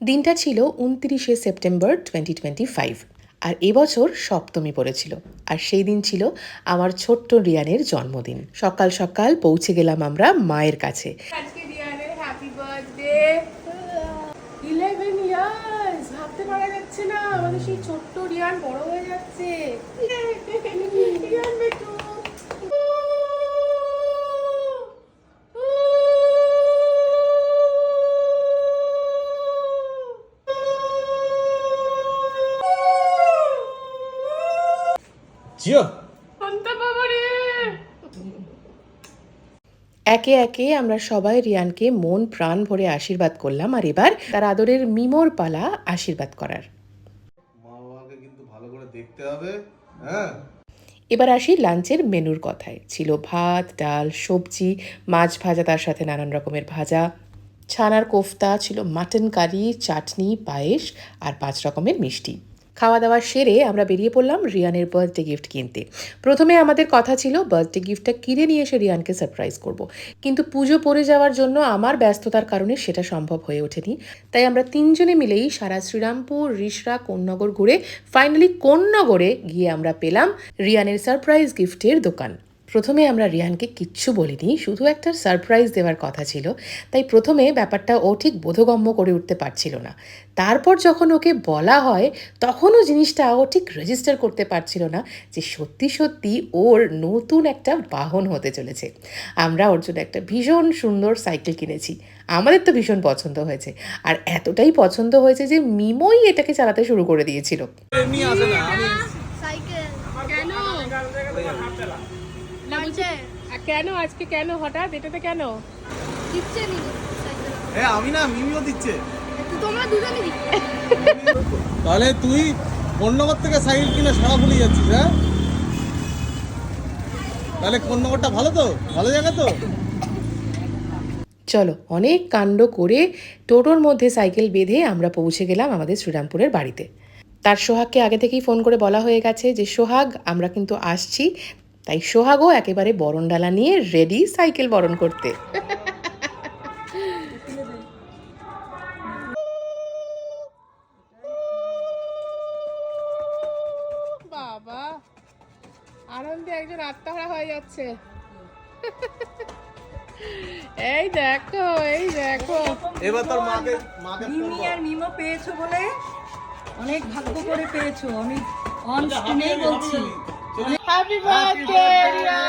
দিনটা ছিল 29শে সেপ্টেম্বর 2025 আর এবছর সপ্তমী পড়েছিল। আর সেই দিন ছিল আমার ছোট্ট রিয়ানের জন্মদিন। সকাল সকাল পৌঁছে গেলাম আমরা মায়ের কাছে। আজকে রিয়ানের হ্যাপি বার্থডে। 11 ইয়ার্স, ভাবতে পারা যাচ্ছে না আমাদের সেই ছোট্ট রিয়ান বড় হয়ে যাচ্ছে। রিয়ান বেটু জিও একে একে আমরা সবাই রিয়ানকে মন প্রাণ ভরে আশীর্বাদ করলাম। আর এবার তার আদরের মিমোর পালা আশীর্বাদ করার। মা বাবাকে কিন্তু ভালো করে দেখতে হবে। হ্যাঁ, এবার আসি লাঞ্চের মেনুর কথায়। ছিল ভাত, ডাল, সবজি, মাছ ভাজা, তার সাথে নানান রকমের ভাজা, ছানার কোফতা, ছিল মাটন কারি, চাটনি, পায়েস আর 5 রকমের মিষ্টি। খাওয়া দাওয়া সেরে আমরা বেরিয়ে পড়লাম রিয়ানের বার্থডে গিফট কিনতে। প্রথমে আমাদের কথা ছিল বার্থডে গিফটটা কিনে নিয়ে এসে রিয়ানকে সারপ্রাইজ করব, কিন্তু পুজো পড়ে যাওয়ার জন্য আমার ব্যস্ততার কারণে সেটা সম্ভব হয়ে ওঠেনি। তাই আমরা 3 জনে মিলেই সারা শ্রীরামপুর, রিষড়া, কোন্নগর ঘুরে ফাইনালি কোন্নগরে গিয়ে আমরা পেলাম রিয়ানের সারপ্রাইজ গিফটের দোকান। প্রথমে আমরা রিয়ানকে কিচ্ছু বলিনি, শুধু একটা সারপ্রাইজ দেওয়ার কথা ছিল। তাই প্রথমে ব্যাপারটা ও ঠিক বোধগম্য করে উঠতে পারছিল না। তারপর যখন ওকে বলা হয় তখনও জিনিসটা ও ঠিক রেজিস্টার করতে পারছিল না যে সত্যি সত্যি ওর নতুন একটা বাহন হতে চলেছে। আমরা ওর জন্য একটা ভীষণ সুন্দর সাইকেল কিনেছি। আমাদের তো ভীষণ পছন্দ হয়েছে, আর এতটাই পছন্দ হয়েছে যে মিমোই এটাকে চালাতে শুরু করে দিয়েছিল। এমনি আসে না, আমি কেন কেন আজকে কেন হঠাৎ এটাতে কেন? দিচ্ছে নি সাইকেল আমি না, মিমিও দিচ্ছে। তোমরা দুজনেই তাহলে তুই কোন্নগর থেকে সাইকেল কিনে সারা ভুলে যাচ্ছিস? হ্যাঁ, তাহলে কোন্নগরটা ভালো তো, ভালো জায়গা তো। চলো, অনেক কাণ্ড করে টোটোর মধ্যে সাইকেল বেঁধে আমরা পৌঁছে গেলাম আমাদের শ্রীরামপুরের বাড়িতে। তার সোহাগকে আগে থেকেই ফোন করে বলা হয়ে গেছে যে সোহাগ, আমরা কিন্তু আসছি। তাই সোহাগও একেবারে বরণডালা নিয়ে রেডি সাইকেল বরণ করতে। বাবা, আনন্দে একজন আত্মহারা হয়ে যাচ্ছে। এই দেখো, এই দেখো, এবার তোর মাকে মিমি আর মিমো পেয়েছো বলে অনেক ভাগ্য করে পেয়েছো। আমি অন স্ক্রিনেই বলছি। Happy birthday Riya.